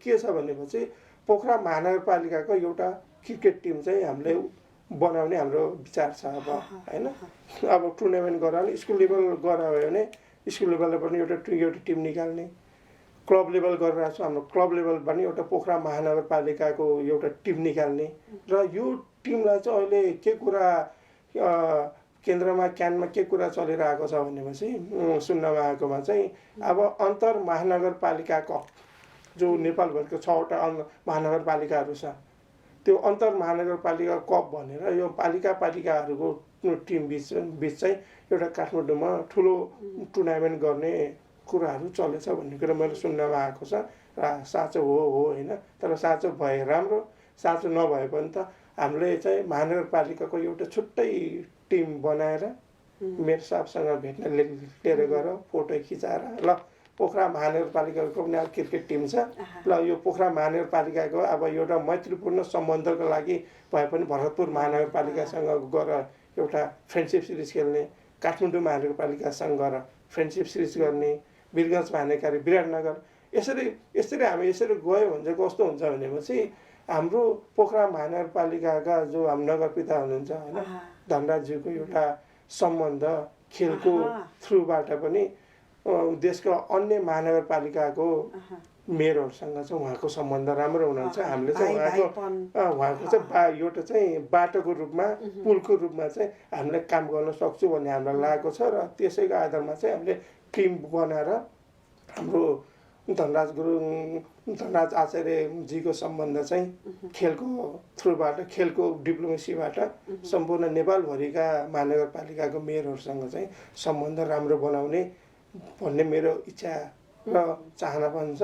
के छ भनेपछि पोखरा महानगरपालिकाको एउटा क्रिकेट टिम चाहिँ हामीले बनाउने हाम्रो विचार छ अब हैन। अब टुर्नामेन्ट गराउने स्कुल लेभल गरायो भने स्कुल लेभलले पनि एउटा टिम निकाल्ने, क्लब लेभल गरिरहेको छ हाम्रो क्लब लेभल पनि एउटा पोखरा महानगरपालिकाको एउटा टिम निकाल्ने र यो टिमलाई चाहिँ अहिले के कुरा केन्द्रमा क्यानमा के कुरा चलिरहेको छ भनेपछि सुन्नमा आएकोमा चाहिँ अब अन्तर महानगरपालिका कप जो नेपालभरको 6वटा महानगरपालिकाहरू छ त्यो अन्तर महानगरपालिका कप भनेर यो पालिकाहरूको टिम बिच चाहिँ एउटा काठमाडौँमा ठुलो टुर्नामेन्ट गर्ने कुराहरू चलेछ भन्ने कुरा मैले सुन्नमा आएको छ र साँचो हो होइन। तर साँचो भए राम्रो, साँचो नभए पनि त हामीले चाहिँ महानगरपालिकाको एउटा छुट्टै टिम बनाएर मेयर साहबसँग भेट्न लिएर गएर फोटो खिचाएर ल पोखरा महानगरपालिकाको पनि अब क्रिकेट टिम छ ल यो पोखरा महानगरपालिकाको अब एउटा मैत्रीपूर्ण सम्बन्धको लागि भए पनि भरतपुर महानगरपालिकासँग गएर एउटा फ्रेन्डसिप सिरिज खेल्ने, काठमाडौँ महानगरपालिकासँग गएर फ्रेन्डसिप सिरिज गर्ने, वीरगञ्ज महानगरपालिका विराटनगर यसरी हामी यसरी गयो भने चाहिँ कस्तो हुन्छ भनेपछि हाम्रो पोखरा महानगरपालिकाका जो हाम्रो नगरपिता हुनुहुन्छ होइन धनराजज्यूको एउटा सम्बन्ध खेलको थ्रुबाट पनि देशको अन्य महानगरपालिकाको मेयरहरूसँग चाहिँ उहाँको सम्बन्ध राम्रो हुनुहुन्छ। हामीले चाहिँ उहाँको चाहिँ एउटा चाहिँ बाटोको रूपमा पुलको रूपमा चाहिँ हामीले काम गर्न सक्छौँ भन्ने हामीलाई लागेको छ र त्यसैको आधारमा चाहिँ हामीले टिम बनाएर हाम्रो धनराज आचार्यजीको सम्बन्ध चाहिँ खेलको थ्रुबाट खेलको डिप्लोमेसीबाट सम्पूर्ण नेपालभरिका महानगरपालिकाको मेयरहरूसँग चाहिँ सम्बन्ध राम्रो बनाउने भन्ने मेरो इच्छा र चाहना पनि छ